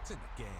points in the game.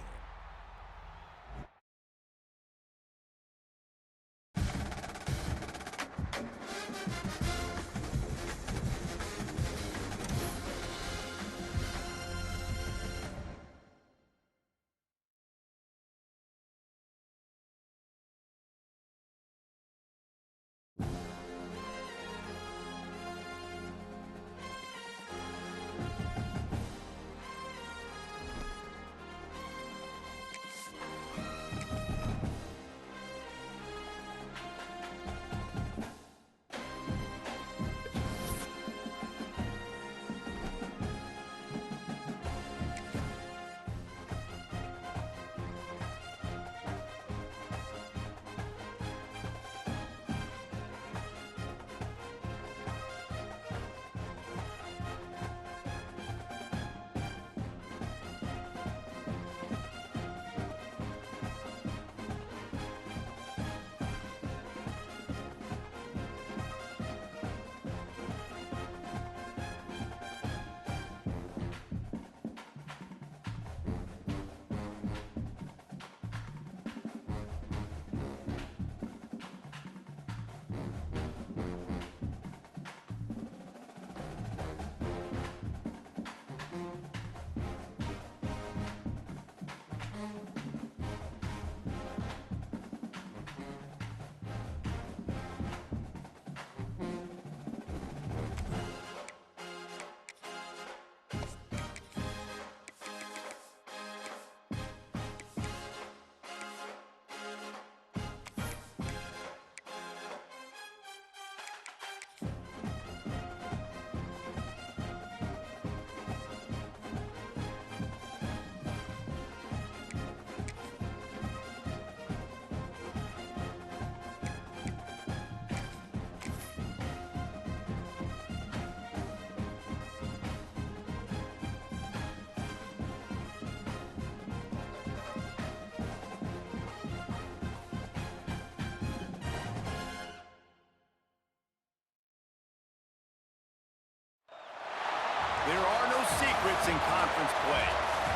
There are no secrets in conference play.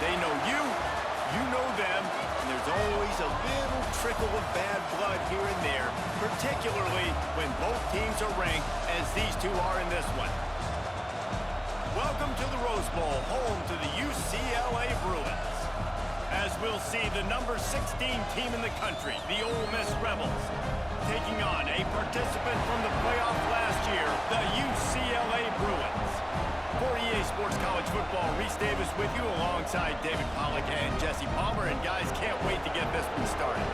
They know you, you know them, and there's always a little trickle of bad blood here and there, particularly when both teams are ranked as these two are in this one. Welcome to the Rose Bowl, home to the UCLA Bruins. As we'll see, the number 16 team in the country, the Ole Miss Rebels, taking on a participant from the playoff last year, the UCLA Bruins. For EA Sports College Football, Reese Davis with you alongside David Pollack and Jesse Palmer. And guys, can't wait to get this one started.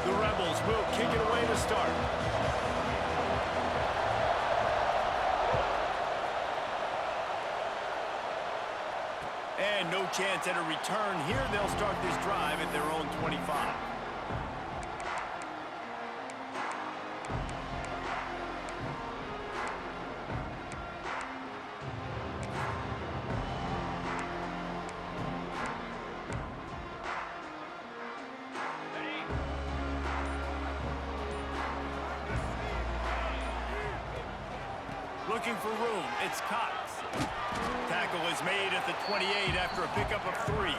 The Rebels will kick it away to start. And no chance at a return here. They'll start this drive at their own 25. Looking for room, it's Cox. Tackle is made at the 28 after a pickup of 3.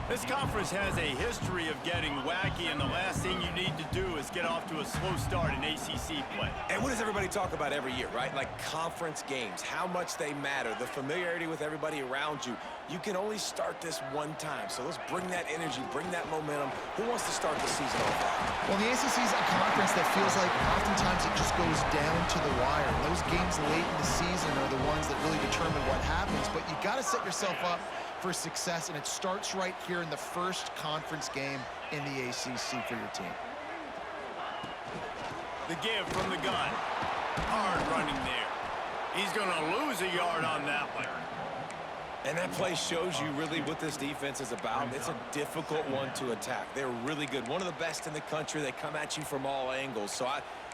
This conference has a history of getting wacky, and the last thing you need to do is get off to a slow start in ACC play. And what does everybody talk about every year, right? Like conference games, how much they matter, the familiarity with everybody around you. You can only start this one time, so let's bring that energy, bring that momentum. Who wants to start the season off right? Well, the ACC is a conference that feels like oftentimes it just goes down to the wire. Those games late in the season are the ones that really determine what happens, but you got to set yourself up for success, and it starts right here in the first conference game in the ACC for your team. The give from the gun. Hard running there. He's going to lose a yard on that one. And that play shows you really what this defense is about. It's a difficult one to attack. They're really good. One of the best in the country. They come at you from all angles. So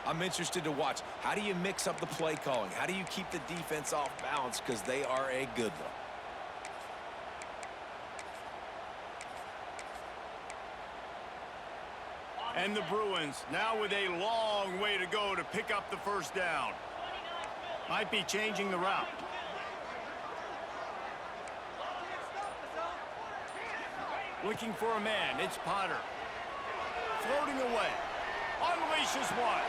I'm interested to watch. How do you mix up the play calling? How do you keep the defense off balance? Because they are a good one. And the Bruins now with a long way to go to pick up the first down. Might be changing the route. Looking for a man. It's Potter. Floating away. Unleashes one.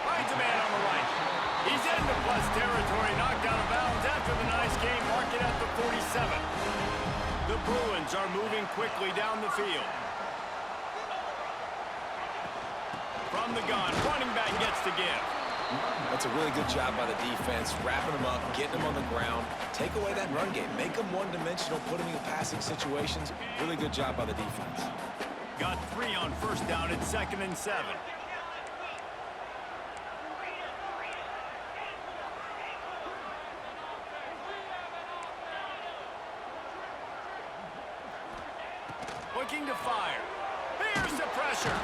Finds a man on the right. He's into plus territory. Knocked out of bounds after the nice game. Mark it at the 47. The Bruins are moving quickly down the field. From the gun, running back gets to give. That's a really good job by the defense, wrapping them up, getting them on the ground. Take away that run game. Make them one-dimensional, put them in passing situations. Really good job by the defense. Got 3 on first down at 2nd and 7. Looking to fire. Here's the pressure.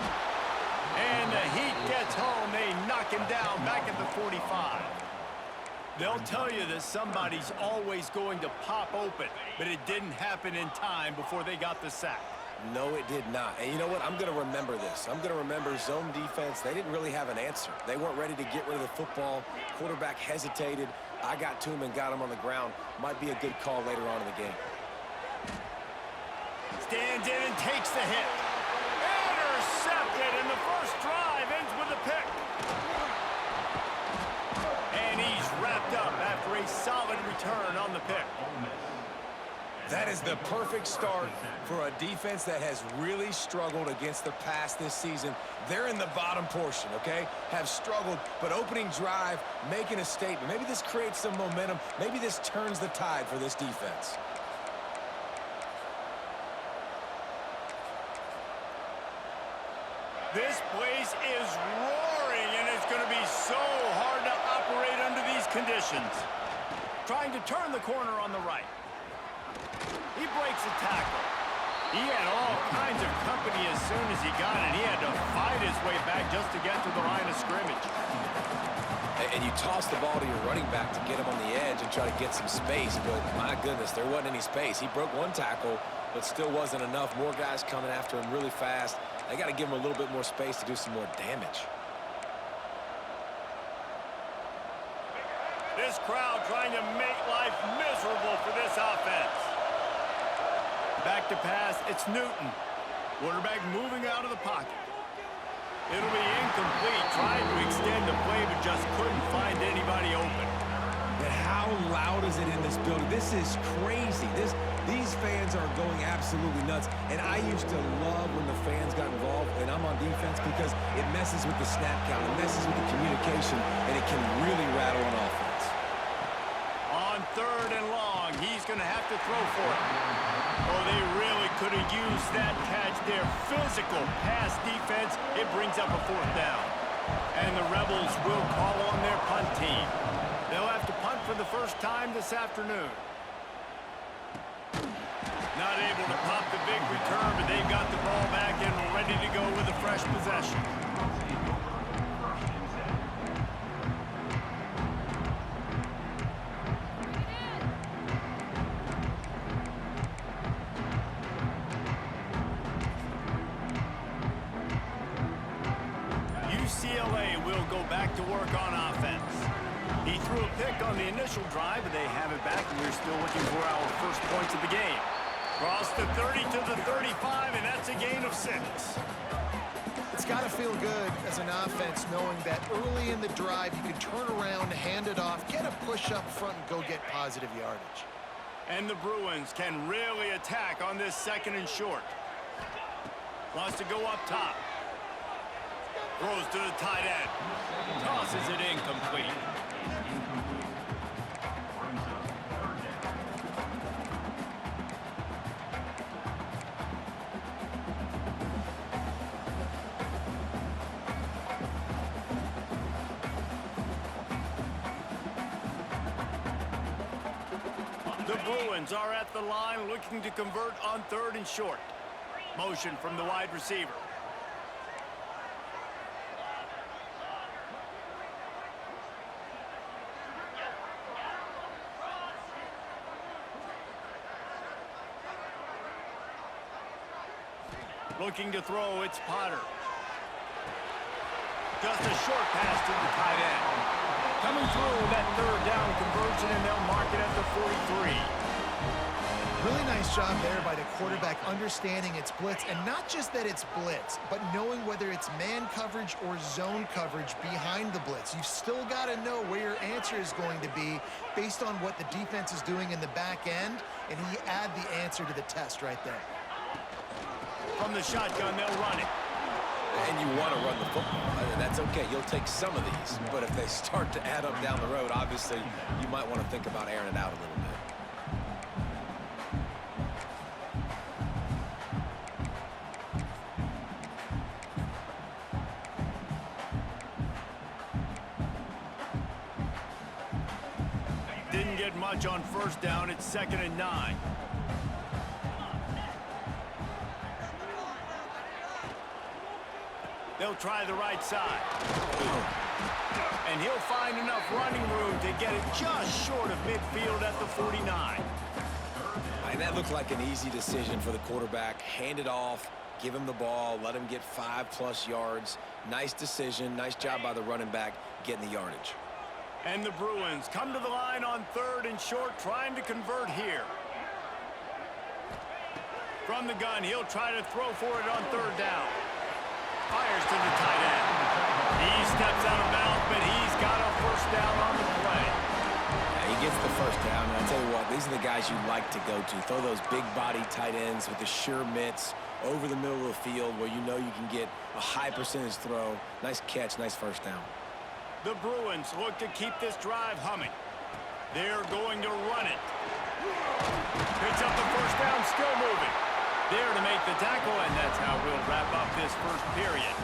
And the Heat gets home. They knock him down back at the 45. They'll tell you that somebody's always going to pop open, but it didn't happen in time before they got the sack. No, it did not. And you know what? I'm going to remember this. I'm going to remember zone defense. They didn't really have an answer. They weren't ready to get rid of the football. Quarterback hesitated. I got to him and got him on the ground. Might be a good call later on in the game. Stands in and takes the hit. Intercepted, and the first drive ends with a pick. And he's wrapped up after a solid return on the pick. That is the perfect start for a defense that has really struggled against the pass this season. They're in the bottom portion, okay? Have struggled, but opening drive, making a statement. Maybe this creates some momentum. Maybe this turns the tide for this defense. This place is roaring, and it's going to be so hard to operate under these conditions. Trying to turn the corner on the right. He breaks a tackle. He had all kinds of company as soon as he got it. He had to fight his way back just to get to the line of scrimmage. And you toss the ball to your running back to get him on the edge and try to get some space, but my goodness, there wasn't any space. He broke one tackle, but still wasn't enough. More guys coming after him really fast. They got to give him a little bit more space to do some more damage. This crowd trying to make life miserable for this offense. Back to pass, it's Newton. Quarterback moving out of the pocket. It'll be incomplete, trying to extend the play, but just couldn't find anybody open. And how loud is it in this building? This is crazy. These fans are going absolutely nuts. And I used to love when the fans got involved, and I'm on defense, because it messes with the snap count, it messes with the communication, and it can really rattle an offense. On 3rd and long, he's going to have to throw for it. Oh, they really could have used that catch there. Physical pass defense. It brings up a 4th down. And the Rebels will call on their punt team. They'll have to punt for the first time this afternoon. Not able to pop the big return, but they've got the ball back and ready to go with a fresh possession. UCLA will go back to work on offense. He threw a pick on the initial drive, but they have it back, and we're still looking for our first points of the game. Cross the 30 to the 35, and that's a gain of 6. It's got to feel good as an offense knowing that early in the drive you can turn around, hand it off, get a push up front, and go get positive yardage. And the Bruins can really attack on this 2nd and short. Wants to go up top. Throws to the tight end. Tosses it incomplete. The Bruins are at the line looking to convert on 3rd and short. Motion from the wide receiver. Looking to throw, it's Potter. Just a short pass to the tight end. Coming through with that third down conversion, and they'll mark it at the 43. Really nice job there by the quarterback understanding it's blitz, and not just that it's blitz, but knowing whether it's man coverage or zone coverage behind the blitz. You've still got to know where your answer is going to be based on what the defense is doing in the back end, and he add the answer to the test right there. From the shotgun, they'll run it. And you want to run the football. I mean, that's okay. You'll take some of these. But if they start to add up down the road, obviously, you might want to think about airing it out a little bit. Didn't get much on first down. It's 2nd and 9. They'll try the right side. And he'll find enough running room to get it just short of midfield at the 49. And that looked like an easy decision for the quarterback. Hand it off, give him the ball, let him get 5+ yards. Nice decision. Nice job by the running back getting the yardage. And the Bruins come to the line on 3rd and short, trying to convert here. From the gun, he'll try to throw for it on 3rd down. Fires to the tight end. He steps out of bounds, but he's got a first down on the play. Yeah, he gets the first down, and I'll tell you what, these are the guys you like to go to. Throw those big-body tight ends with the sure mitts over the middle of the field where you know you can get a high percentage throw. Nice catch, nice first down. The Bruins look to keep this drive humming. They're going to run it. Picks up the first down, still moving. There to make the tackle, and that's how we'll wrap up this first period.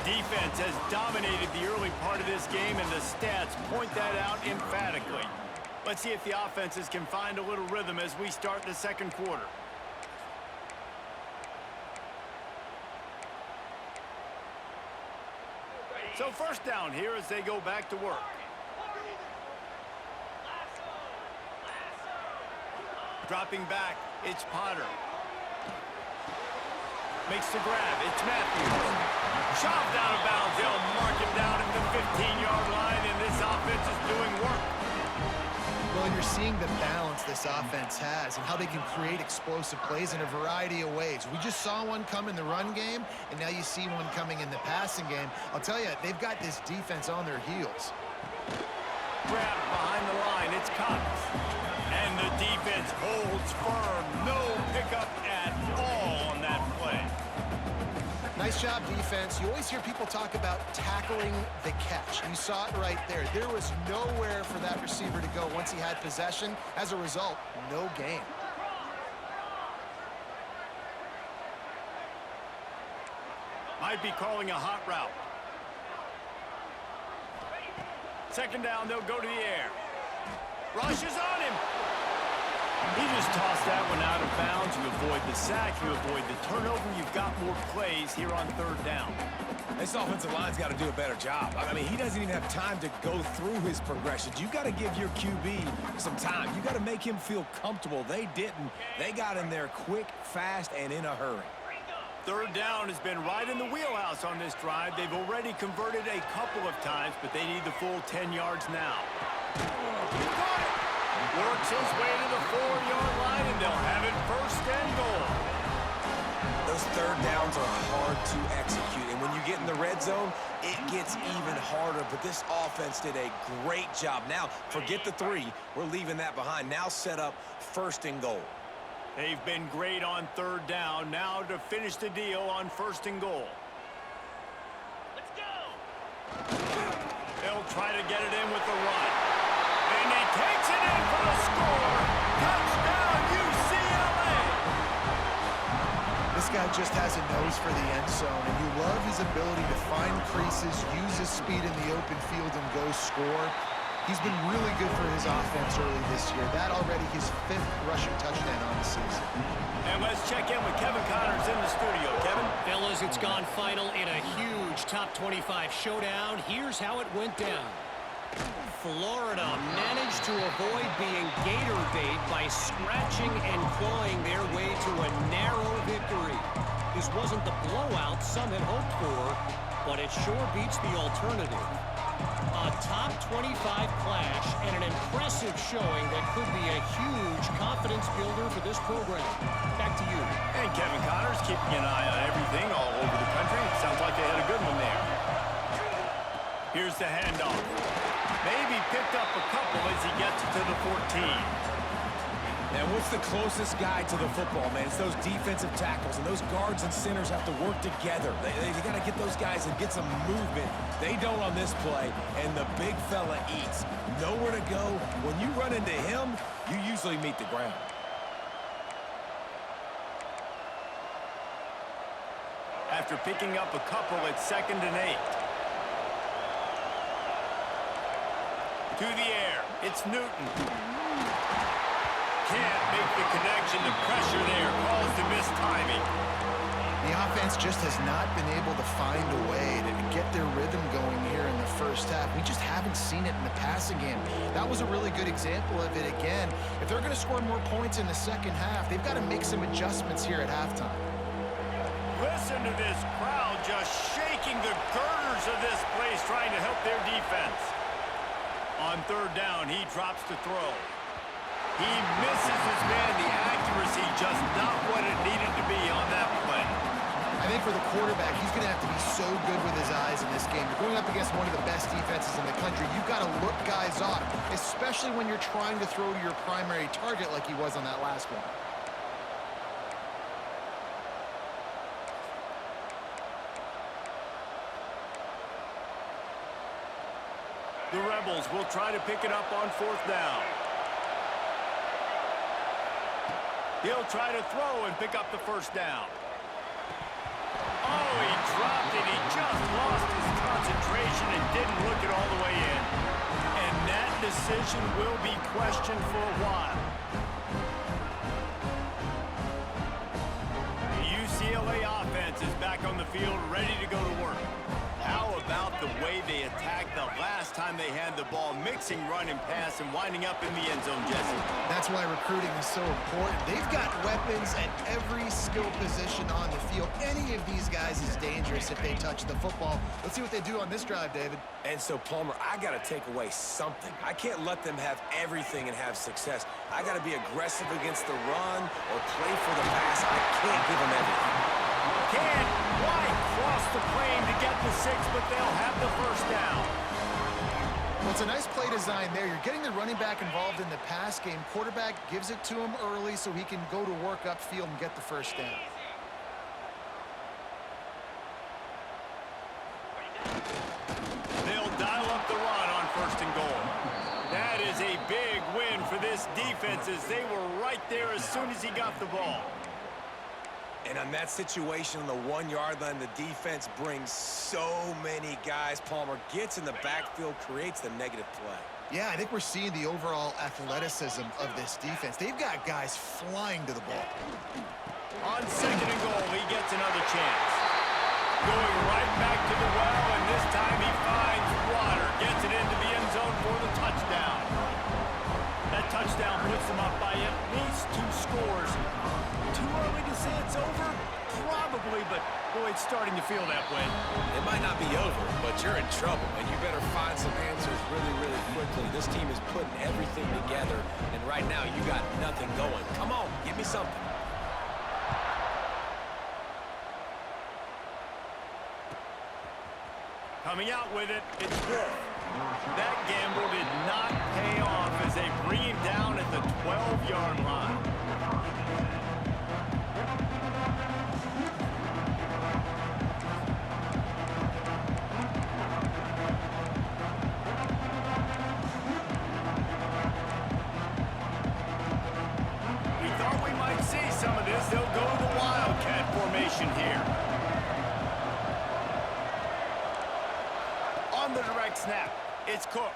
Defense has dominated the early part of this game, and the stats point that out emphatically. Let's see if the offenses can find a little rhythm as we start the second quarter. So first down here as they go back to work. Dropping back, it's Potter. Makes the grab, it's Matthews. Shoved out of bounds, they'll mark him down at the 15-yard line, and this offense is doing work. Well, you're seeing the balance this offense has and how they can create explosive plays in a variety of ways. We just saw one come in the run game, and now you see one coming in the passing game. I'll tell you, they've got this defense on their heels. Grab behind the line, it's Cox. And the defense holds firm. No pickup at all on that play. Nice job, defense. You always hear people talk about tackling the catch. You saw it right there. There was nowhere for that receiver to go once he had possession. As a result, no gain. Might be calling a hot route. Second down, they'll go to the air. Rush is on him. He just tossed that one out of bounds. You avoid the sack, you avoid the turnover. You've got more plays here on 3rd down. This offensive line's got to do a better job. I mean, he doesn't even have time to go through his progressions. You got to give your QB some time. You got to make him feel comfortable. They didn't. They got in there quick, fast, and in a hurry. 3rd down has been right in the wheelhouse on this drive. They've already converted a couple of times, but they need the full 10 yards now. Works his way to the 4-yard line, and they'll have it 1st and goal. Those 3rd downs are hard to execute, and when you get in the red zone, it gets even harder, but this offense did a great job. Now, forget the 3. We're leaving that behind. Now set up 1st and goal. They've been great on 3rd down. Now to finish the deal on 1st and goal. Let's go! They'll try to get it in with the run. And he takes it in for the score. Touchdown, UCLA! This guy just has a nose for the end zone, and you love his ability to find creases, use his speed in the open field, and go score. He's been really good for his offense early this year. That already his 5th rushing touchdown on the season. And let's check in with Kevin Connors in the studio. Kevin? Fellas, it's gone final in a huge top 25 showdown. Here's how it went down. Florida managed to avoid being gator bait by scratching and clawing their way to a narrow victory. This wasn't the blowout some had hoped for, but it sure beats the alternative. A top 25 clash and an impressive showing that could be a huge confidence builder for this program. Back to you. And Kevin Connors keeping an eye on everything all over the country. Sounds like they had a good one there. Here's the handoff. Maybe picked up a couple as he gets to the 14. And what's the closest guy to the football, man? It's those defensive tackles, and those guards and centers have to work together. They got to get those guys and get some movement. They don't on this play, and the big fella eats. Nowhere to go. When you run into him, you usually meet the ground. After picking up a couple at 2nd and 8. To the air. It's Newton. Can't make the connection. The pressure there caused a missed timing. The offense just has not been able to find a way to get their rhythm going here in the first half. We just haven't seen it in the passing game. That was a really good example of it again. If they're going to score more points in the second half, they've got to make some adjustments here at halftime. Listen to this crowd just shaking the girders of this place trying to help their defense. On 3rd down, he drops to throw. He misses his man. The accuracy just not what it needed to be on that play. I think for the quarterback, he's going to have to be so good with his eyes in this game. You're going up against one of the best defenses in the country. You've got to look guys off, especially when you're trying to throw to your primary target like he was on that last one. The Rebels will try to pick it up on 4th down. He'll try to throw and pick up the 1st down. Oh, he dropped it. He just lost his concentration and didn't look it all the way in. And that decision will be questioned for a while. The UCLA offense is back on the field, ready to go to work. How about the way they attacked the last time they had the ball, mixing run and pass and winding up in the end zone, Jesse? That's why recruiting is so important. They've got weapons at every skill position on the field. Any of these guys is dangerous if they touch the football. Let's see what they do on this drive, David. And so, Palmer, I got to take away something. I can't let them have everything and have success. I got to be aggressive against the run or play for the pass. I can't give them everything. Can't quite cross the plane to get the 6, but they'll have the 1st down. Well, it's a nice play design there. You're getting the running back involved in the pass game. Quarterback gives it to him early so he can go to work upfield and get the 1st down. They'll dial up the run on 1st and goal. That is a big win for this defense as they were right there as soon as he got the ball. And on that situation on the 1-yard line, the defense brings so many guys. Palmer gets in the backfield, creates the negative play. Yeah, I think we're seeing the overall athleticism of this defense. They've got guys flying to the ball. On 2nd and goal, he gets another chance. Going right back to the well, and this time he finds water. Gets it into the end zone for the touchdown. That touchdown puts them up by at least 2 scores. Too early to say it's over? Probably, but boy, it's starting to feel that way. It might not be over, but you're in trouble, and you better find some answers really, really quickly. This team is putting everything together, and right now you got nothing going. Come on, give me something. Coming out with it, it's Wolf. That gamble did not pay off as they bring him down at the 12-yard line. We thought we might see some of this. They'll go to the Wildcat formation here. On the direct snap, it's Cook.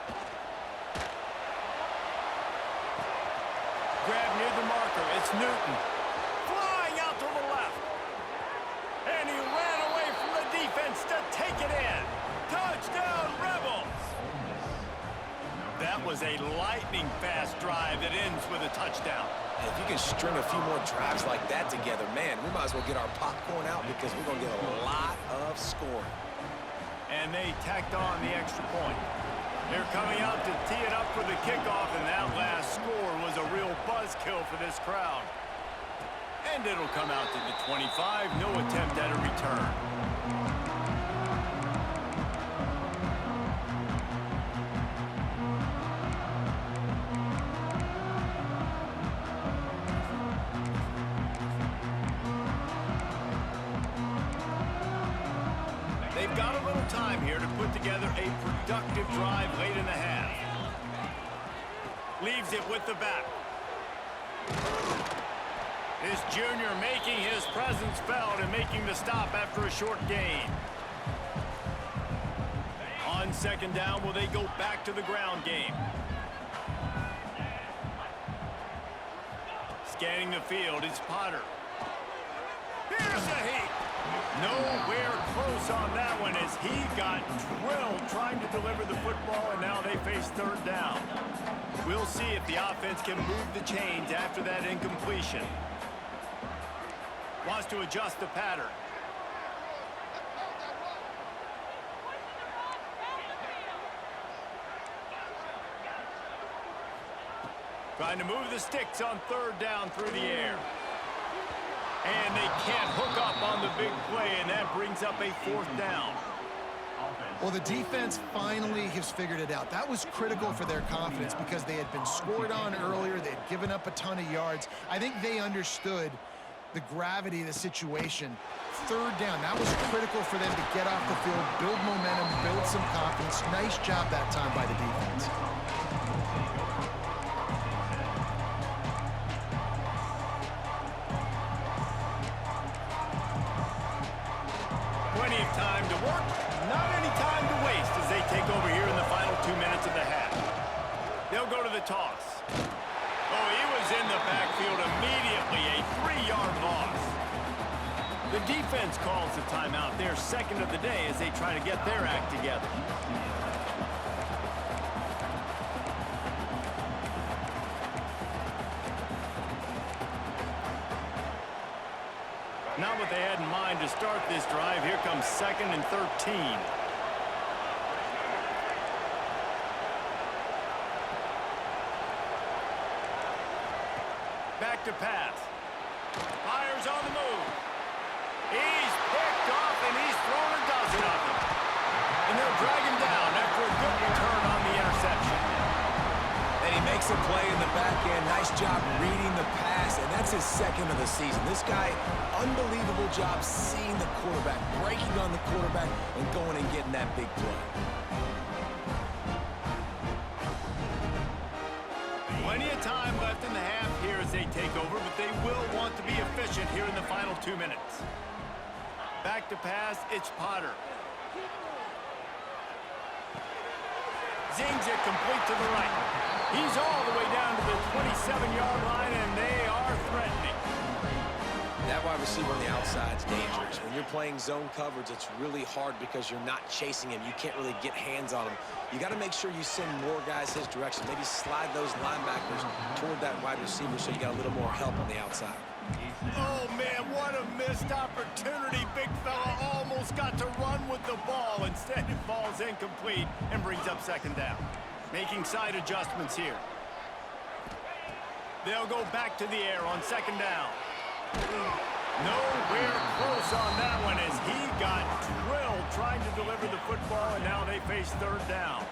Grab near the marker, it's Newton. Flying out to the left. And he ran away from the defense to take it in. Touchdown, Rebels! That was a lightning-fast drive that ends with a touchdown. And if you can string a few more drives like that together, man, we might as well get our popcorn out because we're going to get a lot of scoring. And they tacked on the extra point. They're coming out to tee it up for the kickoff, and that last score was a real buzzkill for this crowd. And it'll come out to the 25. No attempt at a return. They've got a little time here to put together a productive drive late in the half. Leaves it with the back. This junior making his presence felt and making the stop after a short gain. On second down, will they go back to the ground game? Scanning the field, it's Potter. Here's a heat. Nowhere close on that one as he got drilled trying to deliver the football, and now they face third down. We'll see if the offense can move the chains after that incompletion. Wants to adjust the pattern. Trying to move the sticks on third down through the air. And they can't hook up on the big play, and that brings up a fourth down. Well, the defense finally has figured it out. That was critical for their confidence because they had been scored on earlier. They had given up a ton of yards. I think they understood the gravity of the situation. Third down, that was critical for them to get off the field, build momentum, build some confidence. Nice job that time by the defense. Plenty of time to work, not any time to waste as they take over here in the final 2 minutes of the half. They'll go to the toss. Oh, he was in the backfield immediately, a 3-yard loss. The defense calls the timeout, their second of the day as they try to get their act together. Not what they had in mind to start this drive. Here comes 2nd and 13. Back to pass. Fires on the move. He's picked off and he's thrown a dozen of them. And they'll drag him down after a good return on the interception. And he makes a play in the back end. Nice job reading the pass, and that's his second of the season. This guy, unbelievable job seeing the quarterback, breaking on the quarterback, and going and getting that big play. Plenty of time left in the half here as they take over, but they will want to be efficient here in the final 2 minutes. Back to pass, it's Potter. Zings it complete to the right. He's all the way down to the 27-yard line, and they are threatening. That wide receiver on the outside is dangerous. When you're playing zone coverage, it's really hard because you're not chasing him. You can't really get hands on him. You got to make sure you send more guys his direction. Maybe slide those linebackers toward that wide receiver so you got a little more help on the outside. Oh, man, what a missed opportunity. Big fella almost got to run with the ball. Instead, it falls incomplete and brings up 2nd down. Making side adjustments here. They'll go back to the air on 2nd down. Nowhere close on that one as he got drilled trying to deliver the football, and now they face 3rd down.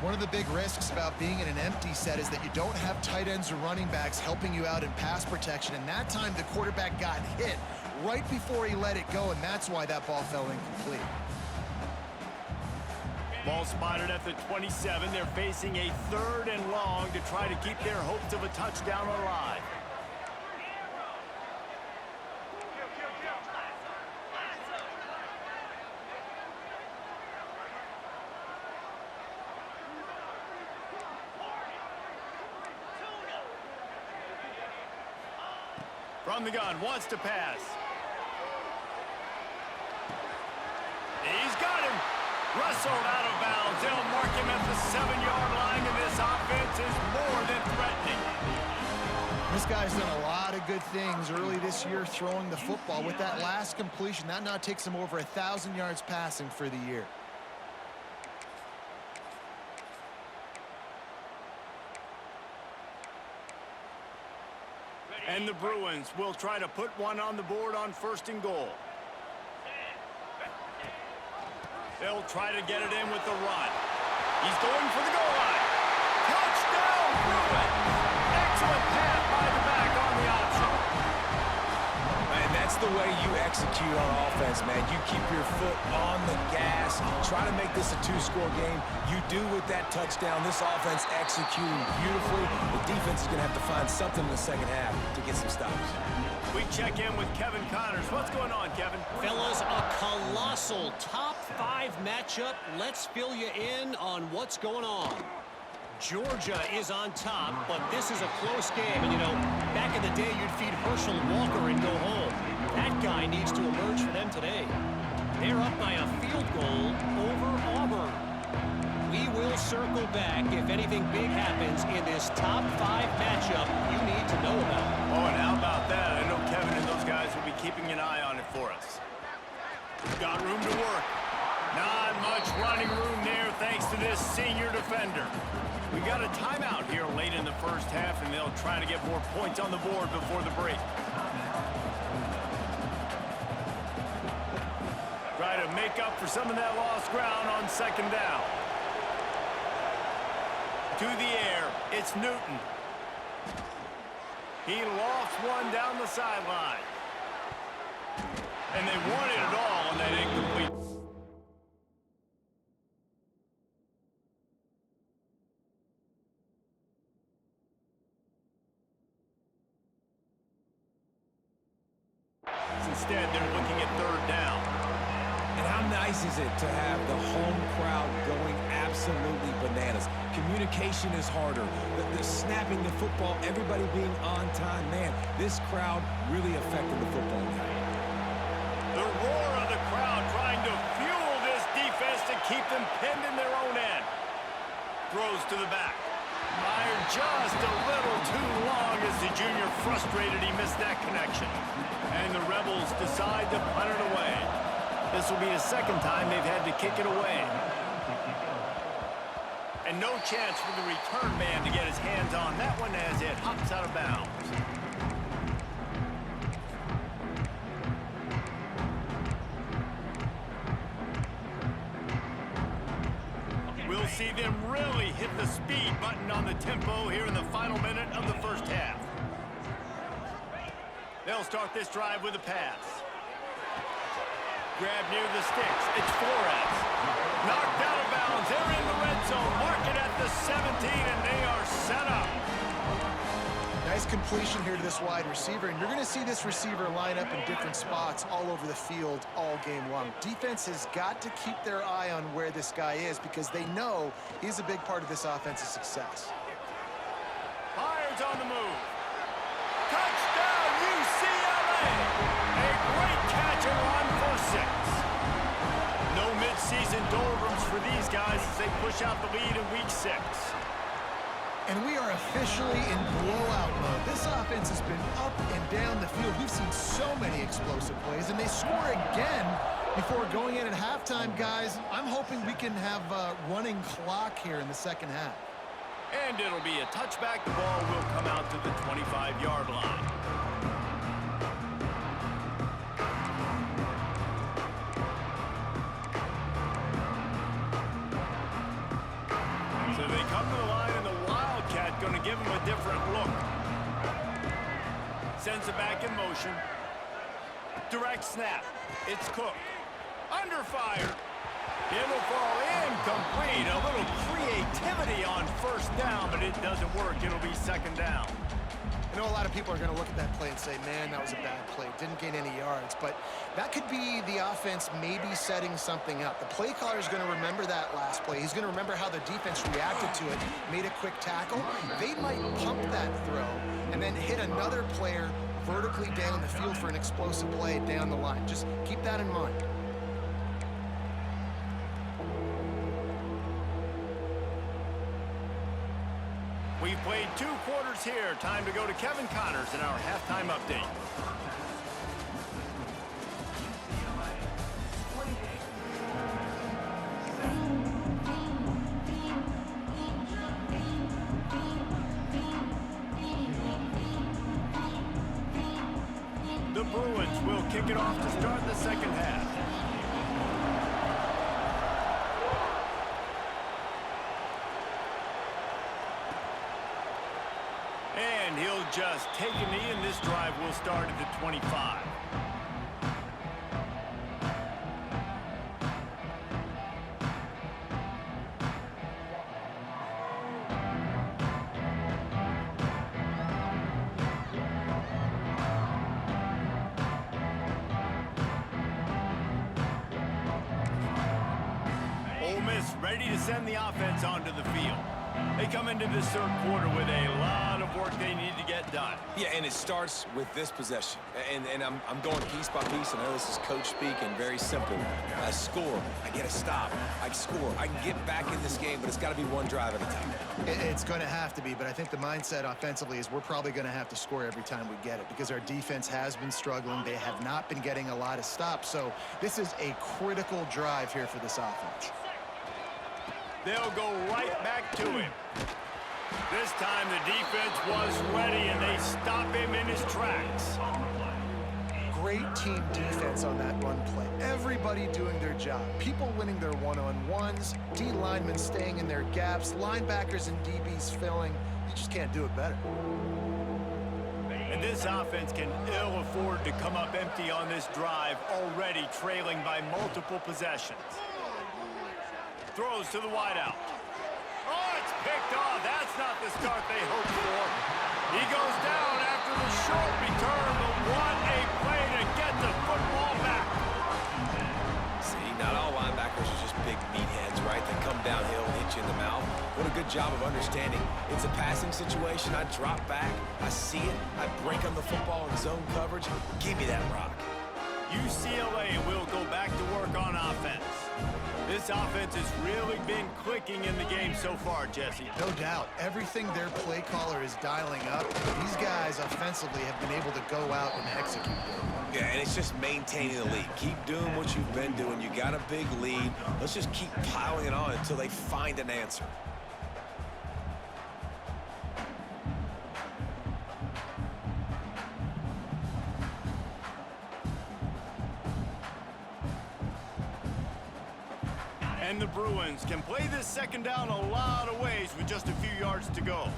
One of the big risks about being in an empty set is that you don't have tight ends or running backs helping you out in pass protection, and that time the quarterback got hit right before he let it go, and that's why that ball fell incomplete. Ball spotted at the 27. They're facing a 3rd and long to try to keep their hopes of a touchdown alive. From the gun, wants to pass. He's got him. Wrestled out of bounds. They'll mark him at the 7-yard line, and this offense is more than threatening. This guy's done a lot of good things early this year throwing the football. With that last completion, that now takes him over 1,000 yards passing for the year. And the Bruins will try to put one on the board on 1st and goal. They'll try to get it in with the run. He's going for the goal line. Touchdown, Bruins! Excellent pass by the back on the option. Man, that's the way you execute on offense, man. You keep your foot on the gas. Try to make this a 2-score game. You do with that touchdown. This offense executing beautifully. The defense is going to have to find something in the second half to get some stops. We check in with Kevin Connors. What's going on, Kevin? Fellas, a colossal top 5 matchup. Let's fill you in on what's going on. Georgia is on top, but this is a close game. And, you know, back in the day, you'd feed Herschel Walker and go home. That guy needs to emerge for them today. They're up by a field goal over Auburn. We will circle back if anything big happens in this top 5 matchup you need to know about. Oh, and how about that? I know Kevin and those guys will be keeping an eye on it for us. Got room to work. Not much running room there thanks to this senior defender. We got a timeout here late in the first half, and they'll try to get more points on the board before the break. Try to make up for some of that lost ground on 2nd down. To the air, it's Newton. He lofts one down the sideline. And they wanted it all on that incomplete. Instead, they're looking at 3rd down. And how nice is it to have the home crowd going absolutely bananas? Communication is harder. The snapping the football, everybody being on time. Man, this crowd really affected the football game. The roar of the crowd trying to fuel this defense to keep them pinned in their own end. Throws to the back. Fired just a little too long as the junior frustrated he missed that connection. And the Rebels decide to punt it away. This will be the 2nd time they've had to kick it away. And no chance for the return man to get his hands on that one as it hops out of bounds. We'll see them really hit the speed button on the tempo here in the final minute of the first half. They'll start this drive with a pass. Grab near the sticks. It's Flores. Knocked out of bounds. They're in the red zone. Mark it at the 17, and they are set up. Nice completion here to this wide receiver, and you're going to see this receiver line up in different spots all over the field all game long. Defense has got to keep their eye on where this guy is because they know he's a big part of this offense's success. Fires on the move. Touchdown, UCLA! A great catch and run for 6. No midseason doldrums for these guys as they push out the lead in week 6. And we are officially in blowout mode. This offense has been up and down the field. We've seen so many explosive plays, and they score again before going in at halftime, guys. I'm hoping we can have a running clock here in the second half. And it'll be a touchback. The ball will come out to the 25-yard line. So they come to the line, and the Wildcat going to give him a different look. Sends it back in motion. Direct snap. It's Cook. Under fire. It'll fall incomplete. A little creativity on 1st down, but it doesn't work. It'll be 2nd down. I know a lot of people are going to look at that play and say, man, that was a bad play. Didn't gain any yards. But that could be the offense maybe setting something up. The play caller is going to remember that last play. He's going to remember how the defense reacted to it, made a quick tackle. They might pump that throw and then hit another player vertically down the field for an explosive play down the line. Just keep that in mind. We've played 2 quarters here. Time to go to Kevin Connors in our halftime update. will kick it off to start the second half. And he'll just take a knee, and this drive will start at the 25. Ole Miss ready to send the offense onto the field. They come into this third quarter with a lot of work they need to get done. Yeah, and it starts with this possession. And I'm going piece by piece. I know this is coach speak and very simple. I score. I get a stop. I score. I can get back in this game, but it's got to be one drive at a time. It's going to have to be, but I think the mindset offensively is we're probably going to have to score every time we get it because our defense has been struggling. They have not been getting a lot of stops, so this is a critical drive here for this offense. They'll go right back to him. This time the defense was ready, and they stop him in his tracks. Great team defense on that run play. Everybody doing their job. People winning their one-on-ones, D linemen staying in their gaps, linebackers and DBs filling. You just can't do it better. And this offense can ill afford to come up empty on this drive, already trailing by multiple possessions. Throws to the wideout. Oh, it's picked off. That's not the start they hoped for. He goes down after the short return, but what a play to get the football back. See, not all linebackers are just big meatheads, right? They come downhill and hit you in the mouth. What a good job of understanding. It's a passing situation. I drop back. I see it. I break on the football in zone coverage. Give me that rock. UCLA will go back to work on offense. This offense has really been clicking in the game so far, Jesse. No doubt. Everything their play caller is dialing up, these guys offensively have been able to go out and execute. Yeah, and it's just maintaining the lead. Keep doing what you've been doing. You got a big lead. Let's just keep piling it on until they find an answer. And the Bruins can play this second down a lot of ways with just a few yards to go.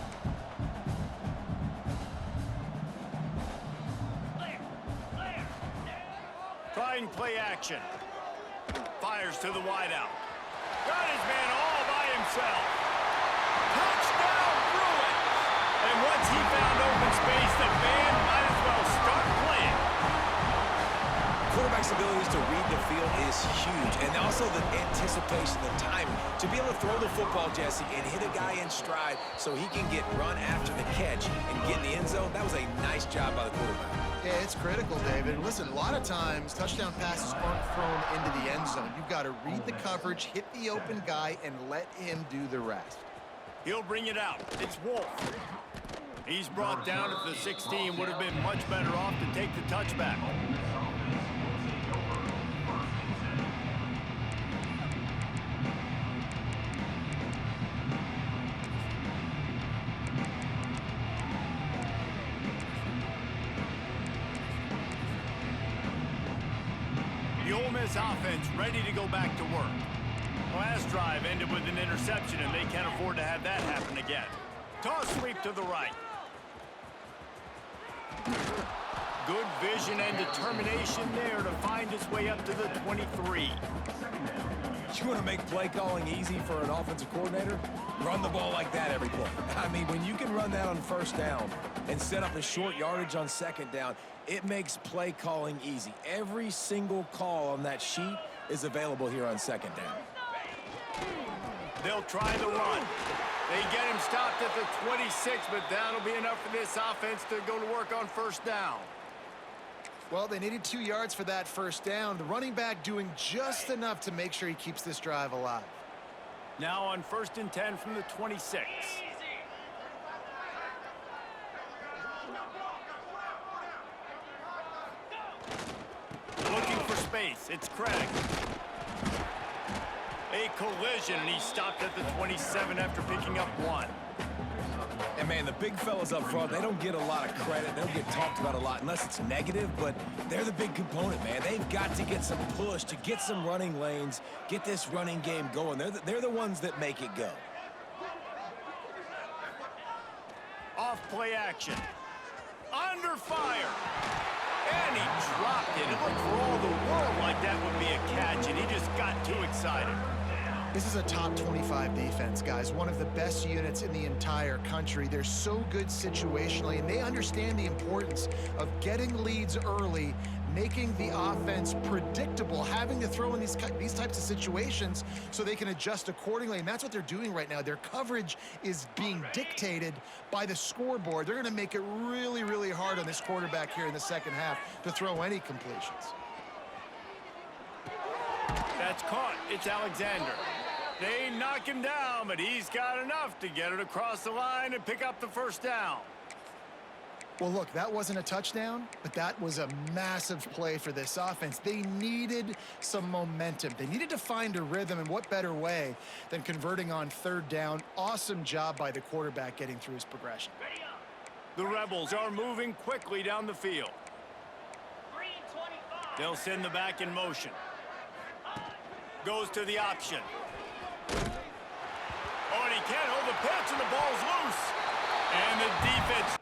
Trying play action. Fires to the wideout. Got his man all by himself. Touchdown Bruins! And once he found open space, the band might as well start playing. Quarterback's abilities to read the field is huge, and also the anticipation, the timing. To be able to throw the football, Jesse, and hit a guy in stride so he can get run after the catch and get in the end zone, that was a nice job by the quarterback. Yeah, it's critical, David. Listen, a lot of times touchdown passes aren't thrown into the end zone. You've got to read the coverage, hit the open guy, and let him do the rest. He'll bring it out. It's Wolf. He's brought down at the 16. Would have been much better off to take the touchback. The Ole Miss offense ready to go back to work. Last drive ended with an interception, and they can't afford to have that happen again. Toss sweep to the right. Good vision and determination there to find his way up to the 23. You want to make play calling easy for an offensive coordinator? Run the ball like that every play. I mean, when you can run that on first down and set up the short yardage on second down, it makes play calling easy. Every single call on that sheet is available here on second down. They'll try the run. They get him stopped at the 26, but that'll be enough for this offense to go to work on first down. Well, they needed 2 yards for that first down. The running back doing just enough to make sure he keeps this drive alive. Now on 1st and 10 from the 26. Looking for space. It's Craig. A collision, and he stopped at the 27 after picking up 1. And, man, the big fellas up front, they don't get a lot of credit. They don't get talked about a lot unless it's negative, but they're the big component, man. They've got to get some push, to get some running lanes, get this running game going. They're the ones that make it go. Off play action. Under fire. And he dropped it. It looked for all the world like that would be a catch, and he just got too excited. This is a top 25 defense, guys. One of the best units in the entire country. They're so good situationally, and they understand the importance of getting leads early, making the offense predictable, having to throw in these types of situations so they can adjust accordingly. And that's what they're doing right now. Their coverage is being dictated by the scoreboard. They're going to make it really, really hard on this quarterback here in the second half to throw any completions. That's caught. It's Alexander. They knock him down, but he's got enough to get it across the line and pick up the first down. Well, look, that wasn't a touchdown, but that was a massive play for this offense. They needed some momentum. They needed to find a rhythm, and what better way than converting on third down. Awesome job by the quarterback getting through his progression. The Rebels are moving quickly down the field. They'll send the back in motion. Goes to the option. Oh, and he can't hold the pitch, and the ball's loose. And the defense...